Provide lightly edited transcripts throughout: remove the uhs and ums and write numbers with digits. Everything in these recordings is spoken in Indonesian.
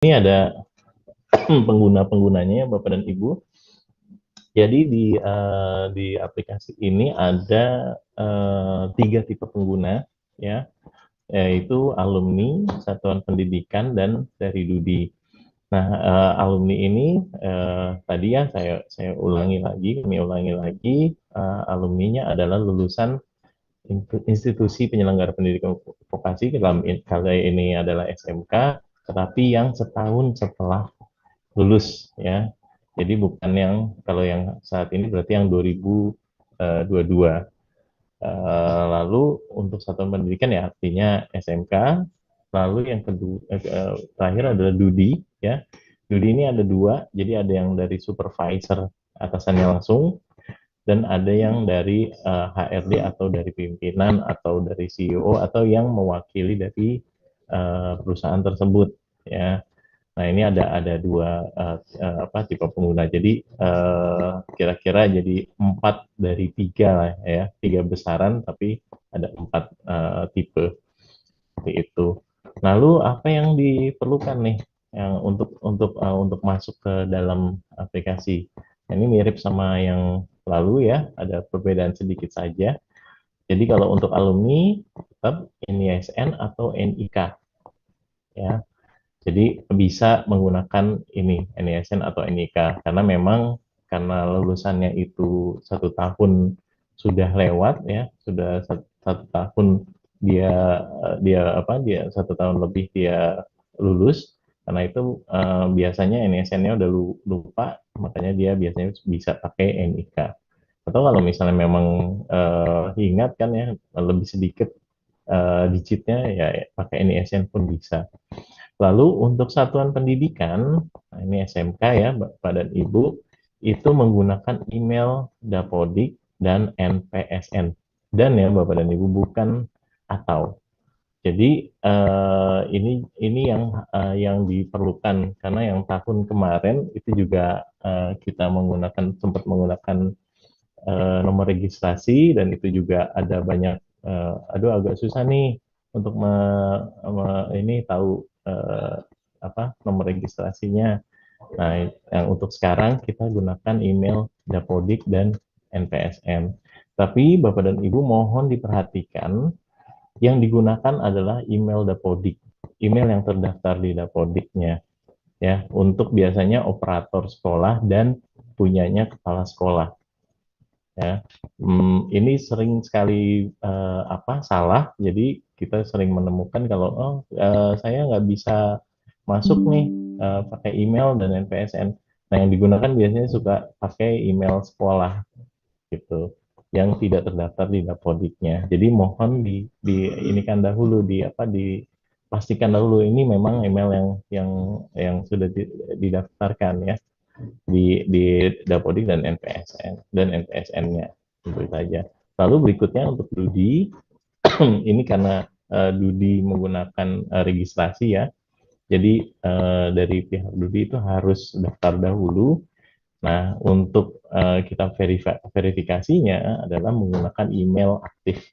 Ini ada pengguna-penggunanya ya Bapak dan Ibu. Jadi di aplikasi ini ada 3 tipe pengguna ya, yaitu alumni, satuan pendidikan, dan dari Dudi. Nah, alumni ini tadi ya saya ulangi lagi, alumninya adalah lulusan institusi penyelenggara pendidikan vokasi, kali ini adalah SMK, tetapi yang setahun setelah lulus ya. Jadi bukan yang kalau yang saat ini berarti yang 2022. Lalu untuk satuan pendidikan ya artinya SMK. Lalu yang kedua terakhir adalah Dudi ya. Dudi ini ada dua, jadi ada yang dari supervisor atasannya langsung dan ada yang dari HRD atau dari pimpinan atau dari CEO atau yang mewakili dari perusahaan tersebut ya. Nah, ini ada dua tipe pengguna. Jadi kira-kira jadi 4 dari 3 lah ya, 3 besaran tapi ada 4 tipe seperti itu. Lalu apa yang diperlukan nih yang untuk masuk ke dalam aplikasi? Ini mirip sama yang lalu ya, ada perbedaan sedikit saja. Jadi kalau untuk alumni tetap NISN atau NIK ya. Jadi bisa menggunakan ini NISN atau NIK karena memang karena lulusannya itu 1 tahun sudah lewat ya, sudah 1 tahun dia dia 1 tahun lebih dia lulus, karena itu biasanya NISN-nya udah lupa, makanya dia biasanya bisa pakai NIK. Atau kalau misalnya memang ingat kan ya lebih sedikit digitnya ya pakai NISN pun bisa. Lalu untuk satuan pendidikan, nah ini SMK ya, Bapak dan Ibu, itu menggunakan email Dapodik dan NPSN. Dan ya Bapak dan Ibu bukan atau. Jadi ini yang diperlukan karena yang tahun kemarin itu juga kita sempat menggunakan nomor registrasi dan itu juga ada banyak aduh agak susah nih untuk ini tahu nomor registrasinya. Nah, yang untuk sekarang kita gunakan email Dapodik dan NPSN. Tapi Bapak dan Ibu mohon diperhatikan yang digunakan adalah email Dapodik, email yang terdaftar di Dapodiknya ya, untuk biasanya operator sekolah dan punyanya kepala sekolah ya. Ini sering sekali salah, jadi kita sering menemukan kalau saya nggak bisa masuk nih pakai email dan NPSN. Nah, yang digunakan biasanya suka pakai email sekolah gitu, yang tidak terdaftar di Dapodiknya. Jadi mohon ini kan dahulu dipastikan dahulu ini memang email yang sudah didaftarkan ya di Dapodik dan NPSN-nya tentu saja. Lalu berikutnya untuk Dudi, ini karena Dudi menggunakan registrasi ya, jadi dari pihak Dudi itu harus daftar dahulu. Nah, untuk kita verifikasinya adalah menggunakan email aktif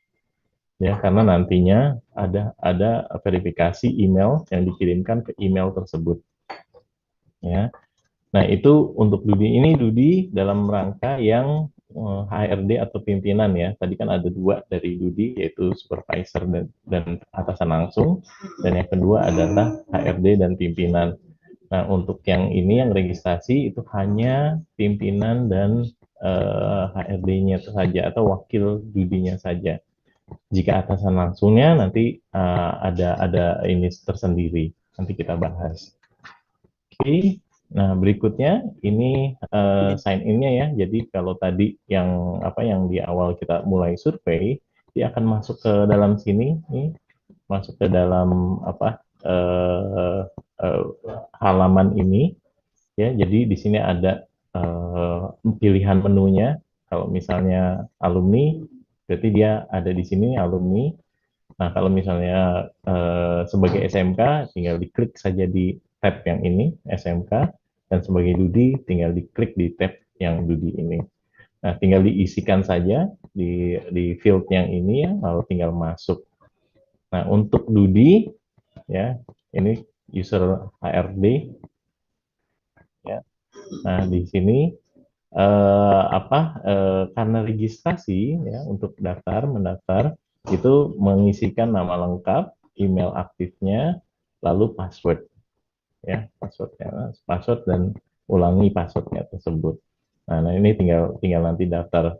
ya, karena nantinya ada verifikasi email yang dikirimkan ke email tersebut ya. Nah, itu untuk Dudi dalam rangka yang HRD atau pimpinan ya. Tadi kan ada 2 dari Dudi, yaitu supervisor dan atasan langsung. Dan yang kedua adalah HRD dan pimpinan. Nah, untuk yang ini yang registrasi itu hanya pimpinan dan HRD-nya saja atau wakil Dudinya saja. Jika atasan langsungnya nanti ada ini tersendiri. Nanti kita bahas. Oke, nah berikutnya ini sign in-nya ya. Jadi kalau tadi yang di awal kita mulai survei, dia akan masuk ke dalam sini, nih, masuk ke dalam eh, halaman ini ya. Jadi di sini ada pilihan menunya. Kalau misalnya alumni, berarti dia ada di sini alumni. Nah, kalau misalnya sebagai SMK, tinggal diklik saja di tab yang ini, SMK, dan sebagai Dudi, tinggal diklik di tab yang Dudi ini. Nah, tinggal diisikan saja di field yang ini ya, lalu tinggal masuk. Nah, untuk Dudi, ya, ini user HRD ya. Nah, di sini karena registrasi ya untuk mendaftar itu mengisikan nama lengkap, email aktifnya, lalu password ya, password dan ulangi passwordnya tersebut. Nah, ini tinggal tinggal nanti daftar.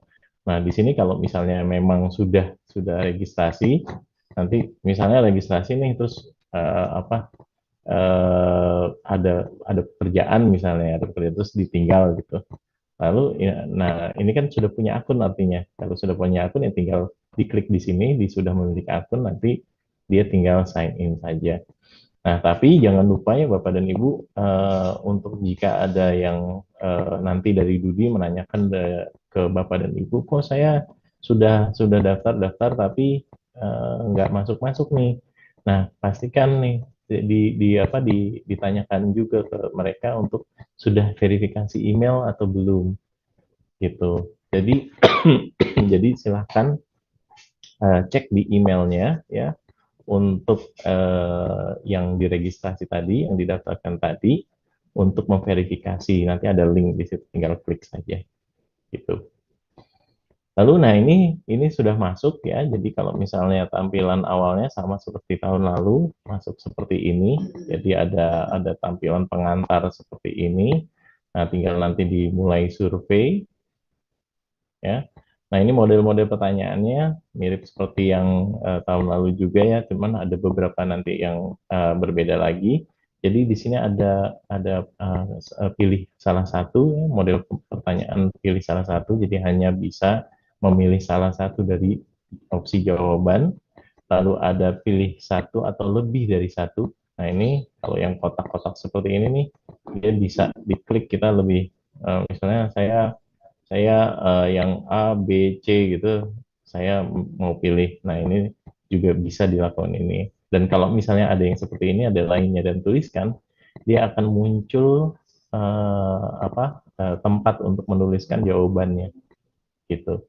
Nah, di sini kalau misalnya memang sudah registrasi, nanti misalnya registrasi nih terus ada pekerjaan misalnya, ada pekerjaan terus ditinggal gitu. Lalu, ya, nah ini kan sudah punya akun artinya. Kalau sudah punya akun ya tinggal diklik di sini, di sudah memiliki akun, nanti dia tinggal sign in saja. Nah, tapi jangan lupa ya Bapak dan Ibu, untuk jika ada yang nanti dari Dudi menanyakan ke Bapak dan Ibu, kok saya sudah daftar-daftar tapi nggak masuk-masuk nih. Nah, pastikan nih ditanyakan juga ke mereka untuk sudah verifikasi email atau belum gitu. Jadi jadi silahkan cek di emailnya ya untuk yang diregistrasi tadi, yang didaftarkan tadi, untuk memverifikasi. Nanti ada link di situ, tinggal klik saja gitu. Lalu, nah ini sudah masuk ya. Jadi kalau misalnya tampilan awalnya sama seperti tahun lalu, masuk seperti ini. Jadi ada tampilan pengantar seperti ini. Nah, tinggal nanti dimulai survei ya. Nah, ini model-model pertanyaannya mirip seperti yang tahun lalu juga ya, cuman ada beberapa nanti yang berbeda lagi. Jadi di sini pilih salah satu ya, model pertanyaan pilih salah satu, jadi hanya bisa memilih salah satu dari opsi jawaban. Lalu ada pilih satu atau lebih dari satu. Nah, ini kalau yang kotak-kotak seperti ini nih, dia bisa diklik kita lebih misalnya saya yang A, B, C gitu, saya mau pilih. Nah, ini juga bisa dilakukan ini. Dan kalau misalnya ada yang seperti ini, ada lainnya dan tuliskan, dia akan muncul tempat untuk menuliskan jawabannya gitu.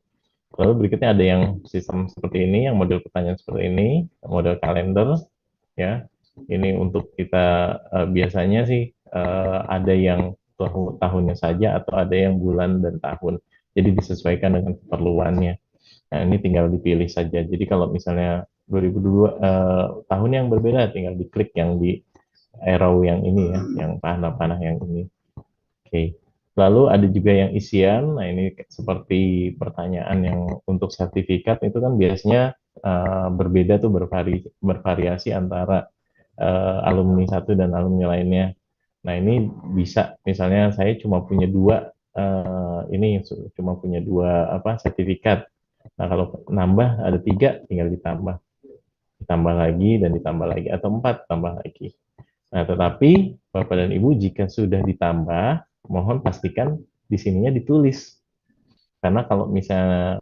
Lalu berikutnya ada yang sistem seperti ini, yang model pertanyaan seperti ini, model kalender ya. Ini untuk kita biasanya sih ada yang tahunnya saja atau ada yang bulan dan tahun. Jadi disesuaikan dengan keperluannya. Nah, ini tinggal dipilih saja. Jadi kalau misalnya 2002 tahun yang berbeda, tinggal diklik yang di arrow yang ini ya, yang panah-panah yang ini. Oke. Lalu ada juga yang isian. Nah, ini seperti pertanyaan yang untuk sertifikat itu kan biasanya berbeda tuh bervariasi antara alumni satu dan alumni lainnya. Nah, ini bisa misalnya saya cuma punya dua ini cuma punya dua sertifikat. Nah, kalau nambah ada tiga, tinggal ditambah lagi dan ditambah lagi atau empat tambah lagi. Nah, tetapi Bapak dan Ibu jika sudah ditambah, mohon pastikan di sininya ditulis. Karena kalau misalnya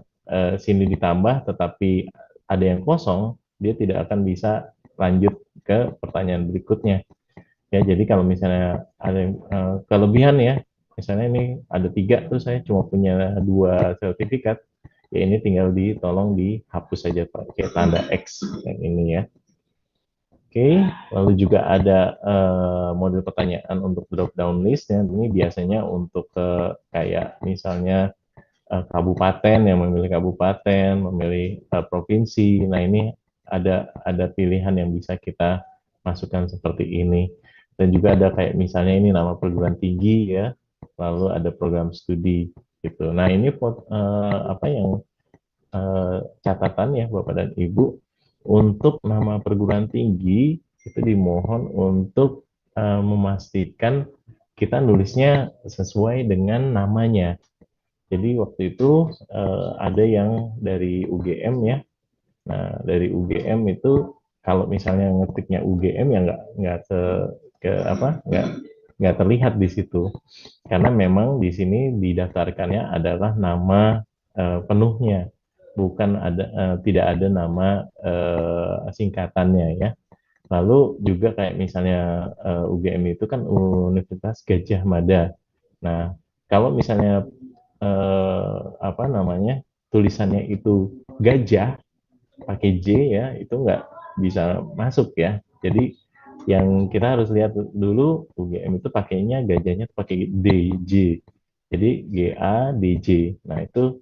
sini ditambah tetapi ada yang kosong, dia tidak akan bisa lanjut ke pertanyaan berikutnya. Ya, jadi kalau misalnya ada yang kelebihan ya, misalnya ini ada tiga, terus saya cuma punya dua sertifikat, ya ini tinggal tolong dihapus saja pakai tanda X yang ini ya. Oke, lalu juga ada model pertanyaan untuk drop down list ya. Ini biasanya untuk kayak misalnya kabupaten yang memilih kabupaten, memilih provinsi. Nah, ini ada pilihan yang bisa kita masukkan seperti ini. Dan juga ada kayak misalnya ini nama perguruan tinggi ya, lalu ada program studi gitu. Nah, ini apa yang catatan ya Bapak dan Ibu, untuk nama perguruan tinggi itu dimohon untuk memastikan kita nulisnya sesuai dengan namanya. Jadi waktu itu ada yang dari UGM ya. Nah, dari UGM itu kalau misalnya ngetiknya UGM ya nggak ke apa nggak terlihat di situ karena memang di sini didaftarkannya adalah nama penuhnya, bukan tidak ada nama singkatannya ya. Lalu juga kayak misalnya UGM itu kan Universitas Gajah Mada. Nah, kalau misalnya apa namanya tulisannya itu gajah pakai J ya, itu nggak bisa masuk ya. Jadi Yang kita harus lihat dulu UGM itu pakainya gajahnya pakai DJ. Jadi GA DJ. Nah, itu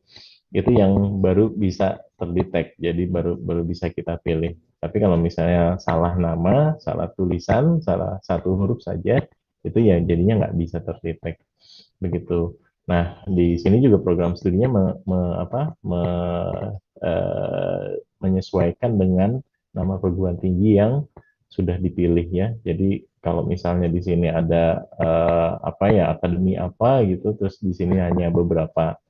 yang baru bisa terdetek. Jadi baru baru bisa kita pilih. Tapi kalau misalnya salah nama, salah tulisan, salah satu huruf saja, itu ya jadinya nggak bisa terdetek. Begitu. Nah, di sini juga program studinya menyesuaikan dengan nama perguruan tinggi yang sudah dipilih ya. Jadi kalau misalnya di sini ada apa ya akademi apa gitu, terus di sini hanya beberapa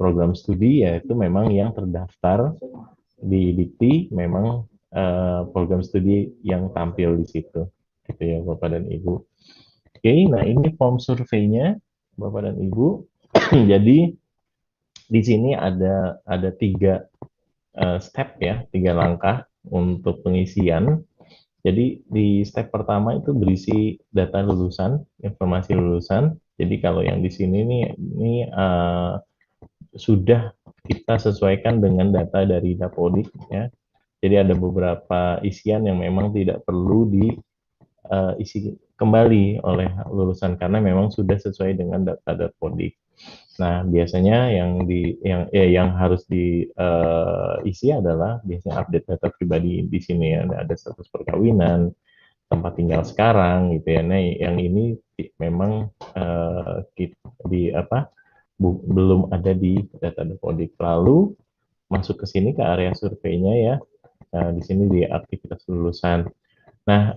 program studi ya itu memang yang terdaftar di Dikti memang program studi yang tampil di situ gitu ya Bapak dan Ibu. Oke, nah ini form surveinya Bapak dan Ibu. Jadi di sini ada tiga step ya, tiga langkah untuk pengisian. Jadi di step pertama itu berisi data lulusan, informasi lulusan. Jadi kalau yang di sini nih ini sudah kita sesuaikan dengan data dari Dapodik ya. Jadi ada beberapa isian yang memang tidak perlu diisi kembali oleh lulusan karena memang sudah sesuai dengan data Dapodik. Nah, biasanya yang harus diisi adalah biasanya update data pribadi di sini ya. Ada status perkawinan, tempat tinggal sekarang gitu ya. Nah, yang ini memang di apa belum ada di data Dapodik. Lalu masuk ke sini ke area surveinya ya. Di sini di aktivitas lulusan. Nah,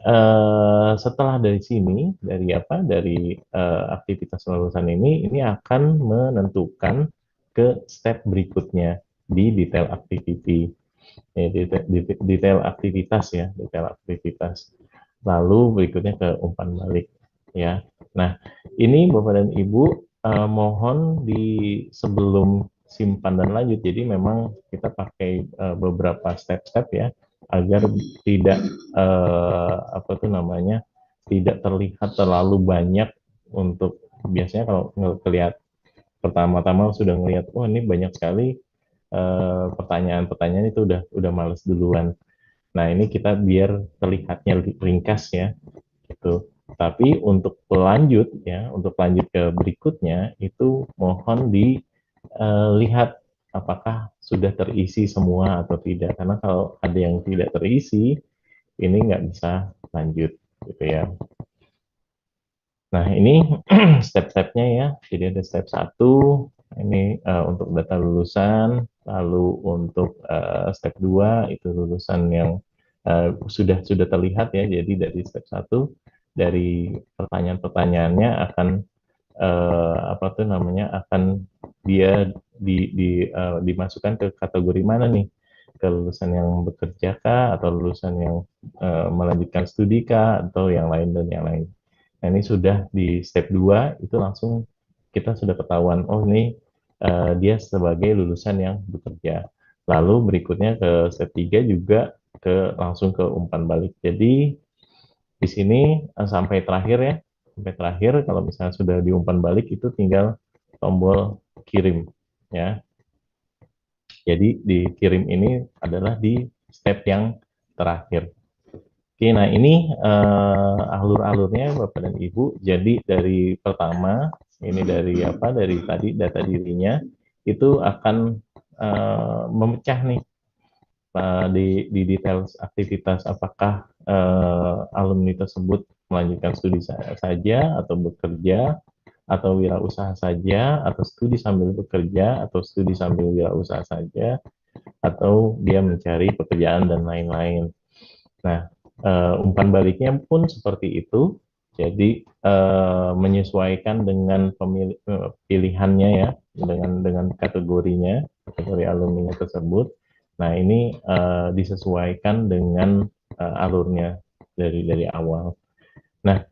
setelah dari sini, dari apa, dari aktivitas lulusan ini akan menentukan ke step berikutnya di detail activity, ya, detail aktivitas ya, detail aktivitas. Lalu berikutnya ke umpan balik, ya. Nah, ini Bapak dan Ibu mohon di sebelum simpan dan lanjut, jadi memang kita pakai beberapa step-step ya, agar tidak apa tuh namanya tidak terlihat terlalu banyak untuk biasanya kalau ngelihat pertama-tama sudah ngelihat oh ini banyak sekali pertanyaan-pertanyaan itu udah males duluan. Nah ini kita biar terlihatnya ringkas ya gitu. Tapi untuk pelanjut ya untuk lanjut ke berikutnya itu mohon dilihat apakah sudah terisi semua atau tidak karena kalau ada yang tidak terisi ini nggak bisa lanjut gitu ya. Nah, ini step-stepnya ya. Jadi ada step satu ini untuk data lulusan, lalu untuk step 2 itu lulusan yang sudah terlihat ya. Jadi dari step satu dari pertanyaan-pertanyaannya akan apa tuh namanya akan dia dimasukkan ke kategori mana nih? Ke lulusan yang bekerja kah atau lulusan yang melanjutkan studi kah atau yang lain dan yang lain. Nah, ini sudah di step 2 itu langsung kita sudah ketahuan, oh ini dia sebagai lulusan yang bekerja. Lalu berikutnya ke step 3 juga langsung ke umpan balik. Jadi di sini sampai terakhir ya, sampai terakhir kalau misalnya sudah diumpan balik itu tinggal tombol kirim ya. Jadi dikirim ini adalah di step yang terakhir. Oke, nah ini alur-alurnya Bapak dan Ibu. Jadi dari pertama, ini dari apa? Dari tadi data dirinya itu akan memecah nih di detail aktivitas apakah alumni tersebut melanjutkan studi saja atau bekerja atau wirausaha saja atau studi sambil bekerja atau studi sambil wirausaha saja atau dia mencari pekerjaan dan lain-lain. Nah, umpan baliknya pun seperti itu. Jadi menyesuaikan dengan pilihannya ya, dengan kategorinya, kategori alumni tersebut. Nah, ini disesuaikan dengan alurnya dari awal. Nah,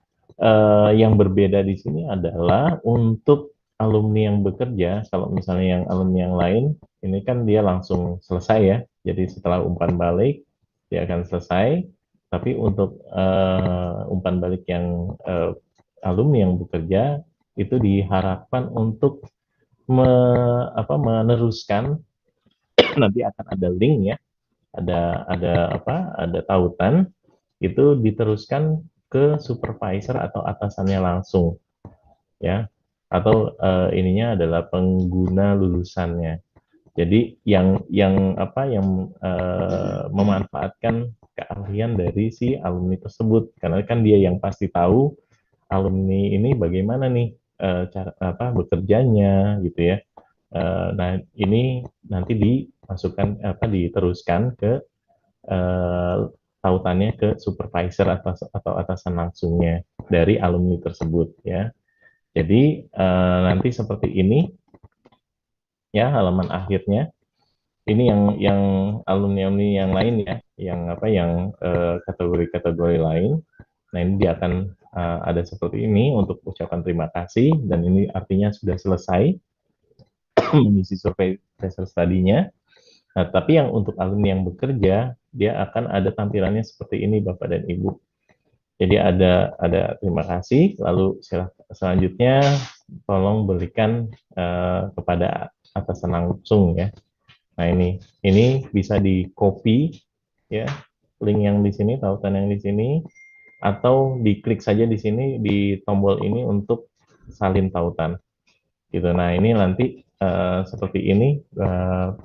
yang berbeda di sini adalah untuk alumni yang bekerja, kalau misalnya yang alumni yang lain, ini kan dia langsung selesai ya. Jadi setelah umpan balik, dia akan selesai. Tapi untuk umpan balik yang alumni yang bekerja, itu diharapkan untuk meneruskan, nanti akan ada link ya, ada tautan itu diteruskan ke supervisor atau atasannya langsung, ya, atau ininya adalah pengguna lulusannya. Jadi yang apa yang memanfaatkan keahlian dari si alumni tersebut, karena kan dia yang pasti tahu alumni ini bagaimana nih cara apa bekerjanya gitu ya. Nah ini nanti dimasukkan apa diteruskan ke eh, tautannya ke supervisor atau atasan langsungnya dari alumni tersebut ya. Jadi nanti seperti ini ya halaman akhirnya. Ini yang alumni-alumni yang lain ya, yang apa yang kategori-kategori lain. Nah, ini dia akan ada seperti ini untuk ucapan terima kasih dan ini artinya sudah selesai mengisi survei pressure study-nya. Nah, tapi yang untuk alumni yang bekerja, dia akan ada tampilannya seperti ini Bapak dan Ibu. Jadi ada terima kasih, lalu selanjutnya tolong berikan kepada atasan langsung ya. Nah, ini bisa di copy ya, link yang di sini, tautan yang di sini, atau diklik saja di sini di tombol ini untuk salin tautan. Gitu. Nah, ini nanti seperti ini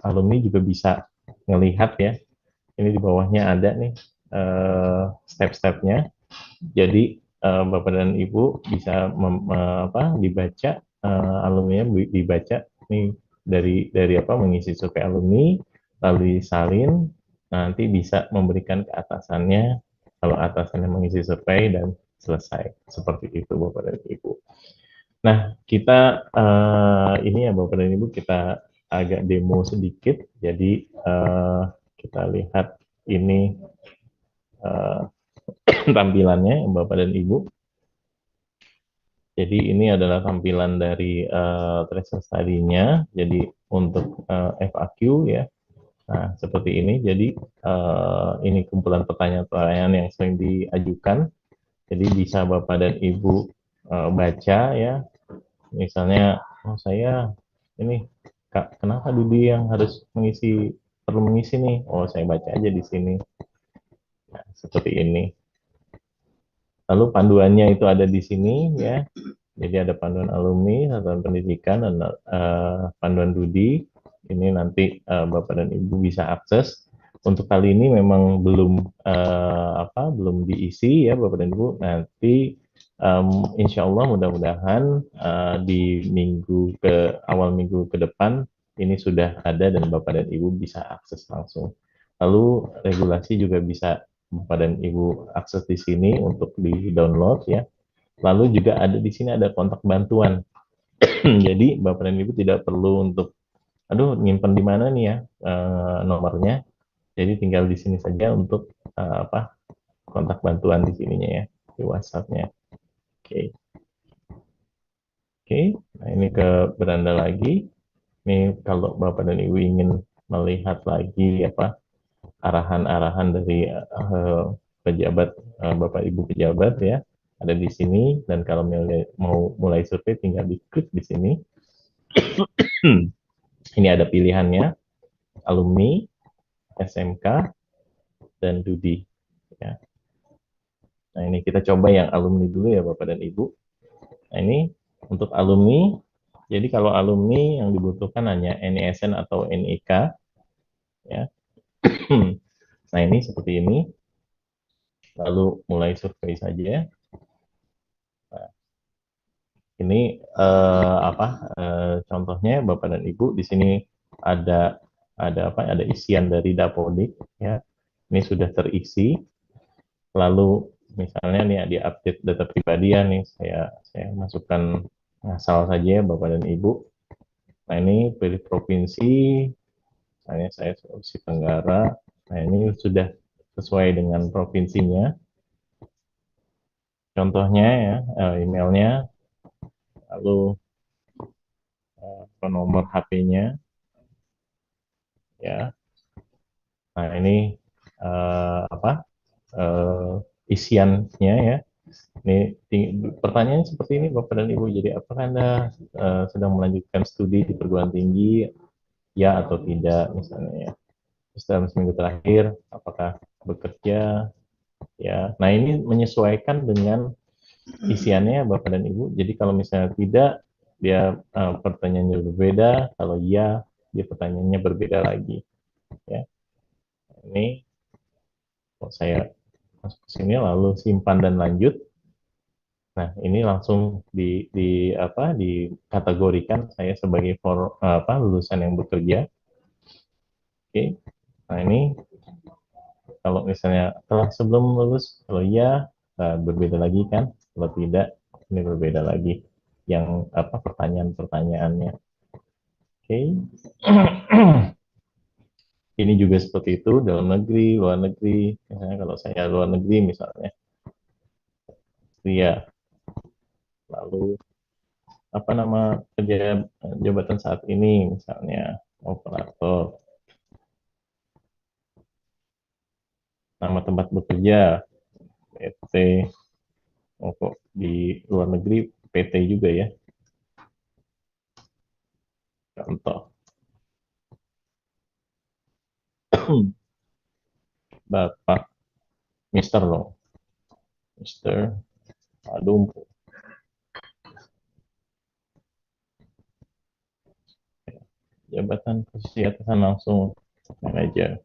alumni juga bisa ngelihat ya. Ini di bawahnya ada nih step-stepnya. Jadi Bapak dan Ibu bisa dibaca alumni dibaca nih dari apa mengisi survei alumni lalu disalin nanti bisa memberikan ke atasannya kalau atasannya mengisi survei dan selesai seperti itu Bapak dan Ibu. Nah kita ini ya Bapak dan Ibu kita agak demo sedikit jadi kita lihat ini uh, tampilannya Bapak dan Ibu. Jadi ini adalah tampilan dari tracer study-nya. Jadi untuk FAQ ya. Nah, seperti ini. Jadi ini kumpulan pertanyaan-pertanyaan yang sering diajukan. Jadi bisa Bapak dan Ibu baca ya. Misalnya, oh saya ini Kak, kenapa Dudi yang harus perlu mengisi nih? Oh, saya baca aja di sini. Nah, seperti ini. Lalu panduannya itu ada di sini ya. Jadi ada panduan alumni, satuan pendidikan, dan panduan Dudi. Ini nanti Bapak dan Ibu bisa akses. Untuk kali ini memang belum diisi ya Bapak dan Ibu. Nanti Insya Allah mudah-mudahan di awal minggu ke depan ini sudah ada dan Bapak dan Ibu bisa akses langsung. Lalu regulasi juga bisa Bapak dan Ibu akses di sini untuk di-download ya. Lalu juga ada di sini ada kontak bantuan. Jadi Bapak dan Ibu tidak perlu untuk aduh nyimpen di mana nih ya nomornya. Jadi tinggal di sini saja untuk kontak bantuan di sininya ya di WhatsApp-nya. Oke. Oke. Nah, ini ke beranda lagi. Ini kalau Bapak dan Ibu ingin melihat lagi arahan-arahan dari pejabat Bapak Ibu pejabat ya ada di sini dan kalau mau mulai survei tinggal diklik di sini. Ini ada pilihannya alumni, SMK, dan Dudi. Ya. Nah ini kita coba yang alumni dulu ya Bapak dan Ibu. Nah ini untuk alumni, jadi kalau alumni yang dibutuhkan hanya NISN atau NIK. Ya. Nah ini seperti ini. Lalu mulai survei saja. Nah, ini contohnya Bapak dan Ibu di sini ada ada isian dari Dapodik ya. Ini sudah terisi. Lalu misalnya nih di update data pribadi ya nih saya masukkan asal saja ya Bapak dan Ibu. Nah ini pilih provinsi, misalnya saya Sulawesi Tenggara. Nah ini sudah sesuai dengan provinsinya. Contohnya ya emailnya, lalu nomor HP-nya ya. Nah ini isiannya ya. Ini pertanyaannya seperti ini Bapak dan Ibu. Jadi apakah Anda sedang melanjutkan studi di perguruan tinggi ya atau tidak misalnya ya. Terus dalam seminggu terakhir apakah bekerja ya. Nah, ini menyesuaikan dengan isiannya Bapak dan Ibu. Jadi kalau misalnya tidak, dia pertanyaannya berbeda. Kalau iya, dia pertanyaannya berbeda lagi. Ya, ini kalau saya masuk ke sini lalu simpan dan lanjut. Nah, ini langsung dikategorikan saya sebagai lulusan yang bekerja. Oke. Nah, ini kalau misalnya telah sebelum lulus, kalau iya berbeda lagi kan, kalau tidak ini berbeda lagi yang pertanyaan-pertanyaannya. Oke. Ini juga seperti itu dalam negeri, luar negeri. Misalnya kalau saya luar negeri misalnya, iya. Lalu apa nama kerja jabatan saat ini misalnya operator, nama tempat bekerja PT, kok di luar negeri PT juga ya, contoh Bapak Mister loh, Mister Adum, jabatan posisi atasan langsung manajer.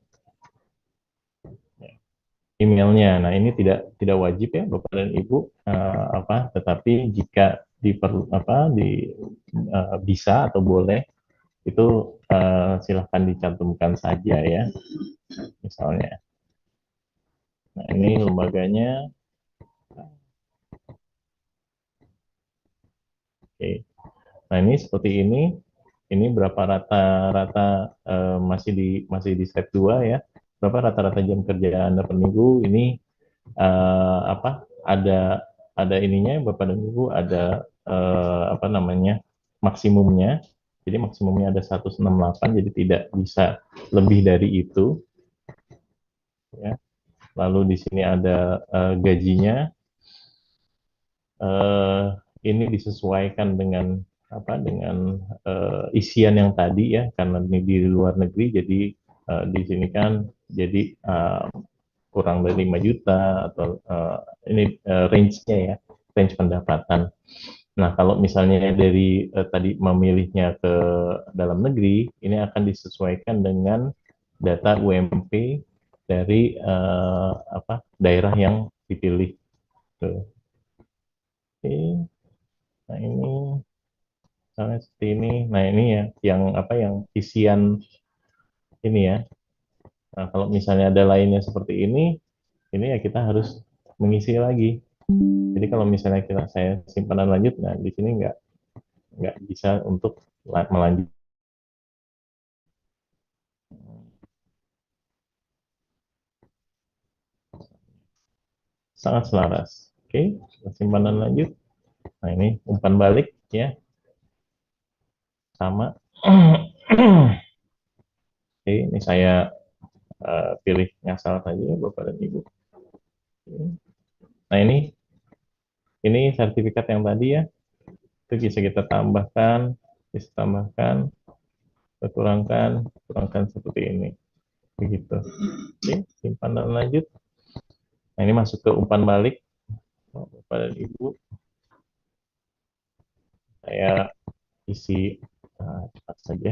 Emailnya, nah ini tidak wajib ya Bapak dan Ibu, tetapi jika bisa atau boleh itu silahkan dicantumkan saja ya, misalnya. Nah, ini lembaganya. Oke. Nah, ini seperti ini. Ini berapa rata-rata masih di step 2 ya. Berapa rata-rata jam kerja Anda per minggu? Ini ada ininya Bapak dan Ibu, ada maksimumnya. Jadi maksimumnya ada 168, jadi tidak bisa lebih dari itu ya. Lalu di sini ada gajinya. eh, ini disesuaikan dengan isian yang tadi ya, karena ini di luar negeri jadi di sini kan jadi kurang dari 5 juta atau ini range-nya ya, range pendapatan. Nah, kalau misalnya dari tadi memilihnya ke dalam negeri, ini akan disesuaikan dengan data UMP dari daerah yang dipilih. Tuh. Oke. Nah, ini misalnya seperti ini. Nah, ini ya yang isian ini ya. Nah, kalau misalnya ada lainnya seperti ini ya kita harus mengisi lagi. Jadi kalau misalnya saya simpanan lanjut, nah di sini nggak bisa untuk melanjut. Sangat selaras. Oke, simpanan lanjut. Nah, ini umpan balik ya, sama. Oke, ini saya pilih ngasal saja ya Bapak dan Ibu. Nah, ini sertifikat yang tadi ya, itu bisa kita tambahkan, bisa tambahkan, kurangkan, kurangkan seperti ini. Begitu. Oke, simpan dan lanjut. Nah, ini masuk ke umpan balik. Bapak dan Ibu, saya isi cepat saja.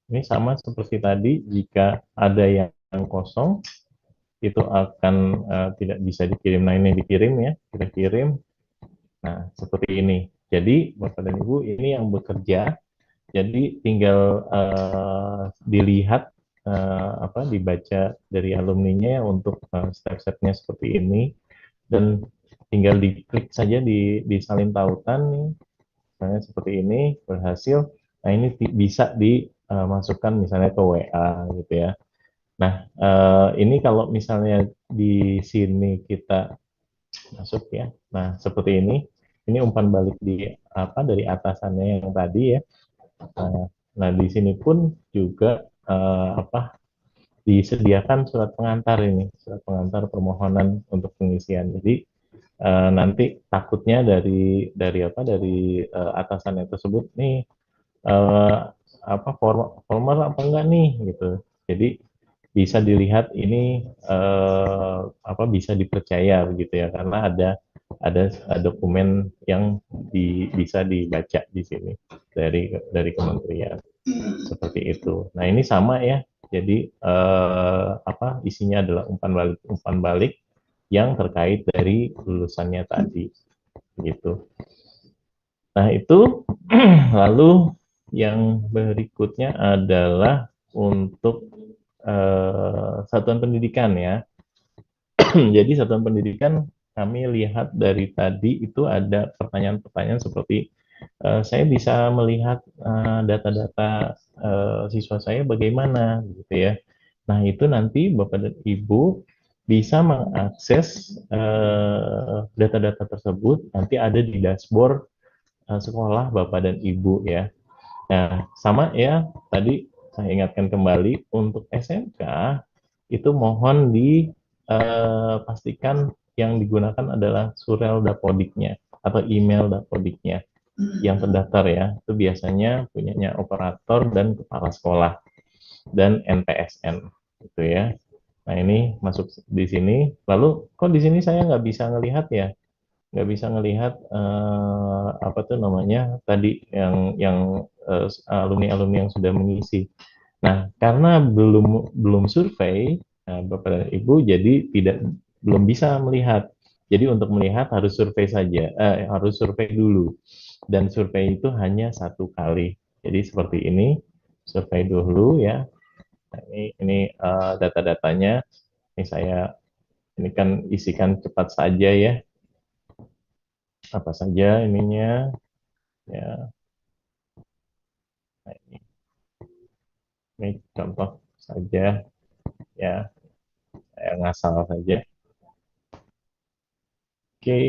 Ini sama seperti tadi, jika ada yang kosong, itu akan tidak bisa dikirim. Nah, ini dikirim ya, kita kirim. Nah, seperti ini. Jadi, Bapak dan Ibu, ini yang bekerja, jadi tinggal dilihat, dibaca dari alumninya ya untuk step-stepnya seperti ini, dan tinggal diklik saja di salin tautan nih, misalnya seperti ini, berhasil. Nah, ini bisa dimasukkan misalnya ke WA gitu ya. Nah, ini kalau misalnya di sini kita masuk ya. Nah, seperti ini. Ini umpan balik dari atasannya yang tadi ya. Nah, di sini pun juga disediakan surat pengantar ini, surat pengantar permohonan untuk pengisian. Jadi nanti takutnya dari atasannya tersebut nih, eh, apa formal apa enggak nih gitu. Jadi bisa dilihat ini apa bisa dipercaya begitu ya, karena ada dokumen yang bisa dibaca di sini dari kementerian seperti itu. Nah ini sama ya, jadi apa isinya adalah umpan balik yang terkait dari lulusannya tadi gitu. Nah itu lalu yang berikutnya adalah untuk satuan pendidikan ya. Jadi satuan pendidikan kami lihat dari tadi itu ada pertanyaan-pertanyaan seperti saya bisa melihat data-data siswa saya bagaimana gitu ya. Nah itu nanti Bapak dan Ibu bisa mengakses data-data tersebut nanti ada di dashboard sekolah Bapak dan Ibu ya. Nah, sama ya, tadi saya ingatkan kembali untuk SMK itu mohon dipastikan yang digunakan adalah surel dapodiknya atau email dapodiknya yang terdaftar ya. Itu biasanya punyanya operator dan kepala sekolah dan NPSN gitu ya. Nah, ini masuk di sini. Lalu kok di sini saya nggak bisa ngelihat ya? Nggak bisa ngelihat apa tuh namanya tadi yang alumni-alumni yang sudah mengisi. Nah, karena belum survei, nah, Bapak dan Ibu jadi belum bisa melihat. Jadi untuk melihat harus survei saja, harus survei dulu. Dan survei itu hanya satu kali. Jadi seperti ini, survei dulu ya. Nah, ini data-datanya. Ini saya ini kan isikan cepat saja ya. Apa saja ininya ya. Nah, ini contoh saja ya, saya ngasal saja. Oke,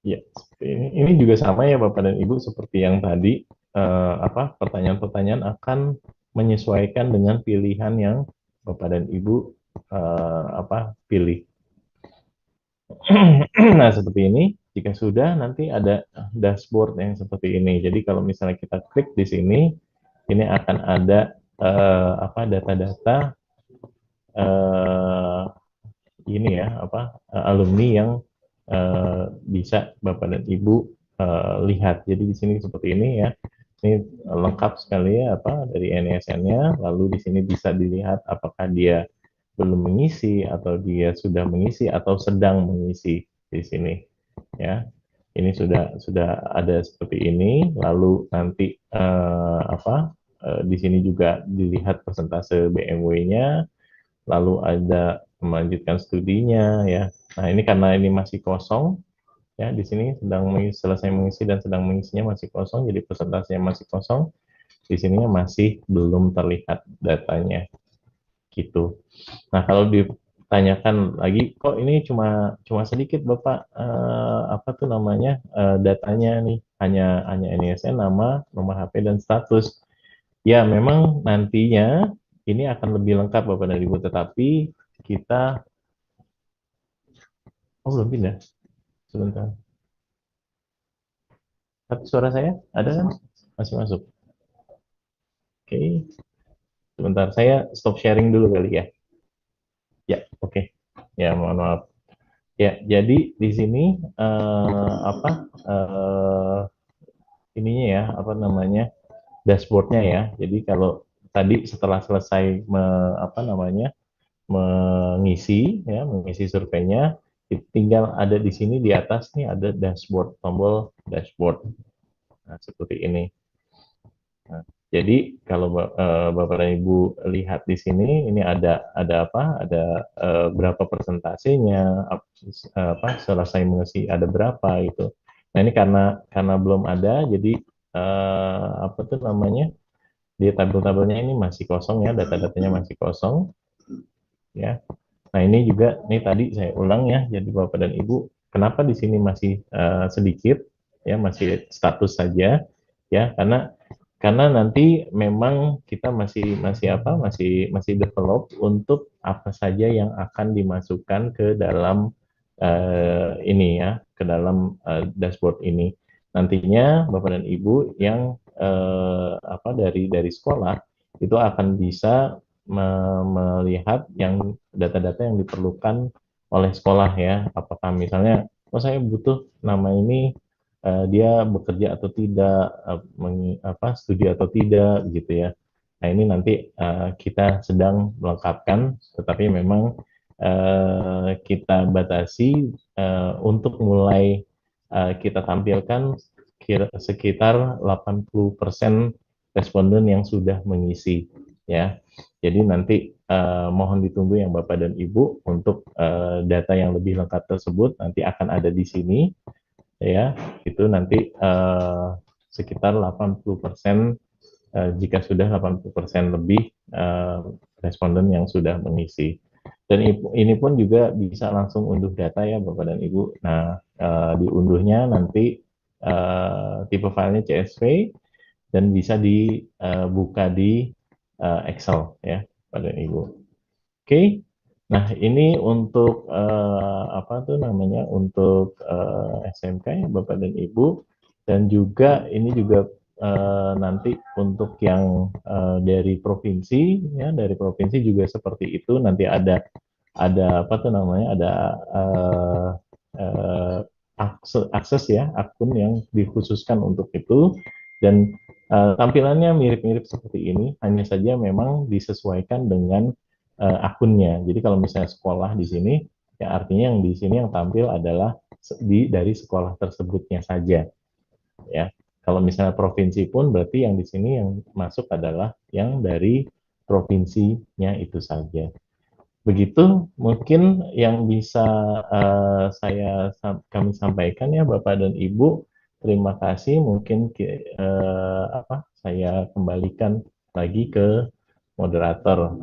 ya seperti ini juga sama ya Bapak dan Ibu seperti yang tadi apa pertanyaan-pertanyaan akan menyesuaikan dengan pilihan yang Bapak dan Ibu apa pilih. Nah seperti ini. Jika sudah nanti ada dashboard yang seperti ini. Jadi kalau misalnya kita klik di sini, ini akan ada apa data-data eh, ini ya apa alumni yang bisa Bapak dan Ibu lihat. Jadi di sini seperti ini ya. Ini lengkap sekali ya apa dari NISN-nya. Lalu di sini bisa dilihat apakah dia belum mengisi atau dia sudah mengisi atau sedang mengisi di sini ya. Ini sudah ada seperti ini. Lalu nanti apa di sini juga dilihat persentase BMW-nya, lalu ada melanjutkan studinya ya. Nah, ini karena ini masih kosong ya, di sini selesai mengisi dan sedang mengisinya masih kosong, jadi persentasenya masih kosong. Di sininya masih belum terlihat datanya gitu. Nah, kalau ditanyakan lagi, kok ini cuma cuma sedikit Bapak apa tuh namanya datanya nih hanya NISN, nama, nomor HP dan status. Ya, memang nantinya ini akan lebih lengkap Bapak dan Ibu, tetapi kita oh belum pindah. Sebentar. Tapi suara saya ada kan? Masih masuk. Oke. Sebentar, saya stop sharing dulu kali ya. Ya, oke. Ya, mohon maaf. Ya, jadi di sini apa ininya ya, apa namanya? Dashboardnya ya. Jadi kalau tadi setelah selesai apa namanya? Mengisi surveinya, tinggal ada di sini di atas nih ada dashboard, tombol dashboard. Nah, seperti ini. Nah, jadi kalau Bapak dan Ibu lihat di sini, ini ada apa? Ada berapa persentasenya, apa selesai mengisi ada berapa itu. Nah ini karena belum ada, jadi apa tuh namanya? Di tabel-tabelnya ini masih kosong ya, data-datanya masih kosong ya. Nah ini juga, ini tadi saya ulang ya, jadi Bapak dan Ibu, kenapa di sini masih sedikit ya, masih status saja ya, karena nanti memang kita masih masih apa masih masih develop untuk apa saja yang akan dimasukkan ke dalam ini ya ke dalam dashboard ini nantinya Bapak dan Ibu yang apa dari sekolah itu akan bisa melihat yang data-data yang diperlukan oleh sekolah ya. Apakah misalnya, oh saya butuh nama ini dia bekerja atau tidak, apa studi atau tidak gitu ya. Nah ini nanti kita sedang melengkapkan, tetapi memang kita batasi untuk mulai kita tampilkan sekitar 80% responden yang sudah mengisi ya. Jadi nanti mohon ditunggu yang Bapak dan Ibu untuk data yang lebih lengkap tersebut nanti akan ada di sini ya. Itu nanti sekitar 80% jika sudah 80% lebih responden yang sudah mengisi. Dan ini pun juga bisa langsung unduh data ya Bapak dan Ibu. Nah, diunduhnya nanti tipe filenya CSV dan bisa dibuka di Excel ya Bapak dan Ibu. Oke. Nah, ini untuk apa tuh namanya? Untuk SMK ya Bapak dan Ibu, dan juga ini juga nanti untuk yang dari provinsi ya, dari provinsi juga seperti itu, nanti ada apa tuh namanya? Ada eh, akses ya, akun yang dikhususkan untuk itu, dan tampilannya mirip-mirip seperti ini, hanya saja memang disesuaikan dengan akunnya. Jadi kalau misalnya sekolah di sini, ya artinya yang di sini yang tampil adalah dari sekolah tersebutnya saja, ya. Kalau misalnya provinsi pun berarti yang di sini yang masuk adalah yang dari provinsinya itu saja. Begitu mungkin yang bisa kami sampaikan ya Bapak dan Ibu. Terima kasih. Mungkin apa saya kembalikan lagi ke moderator.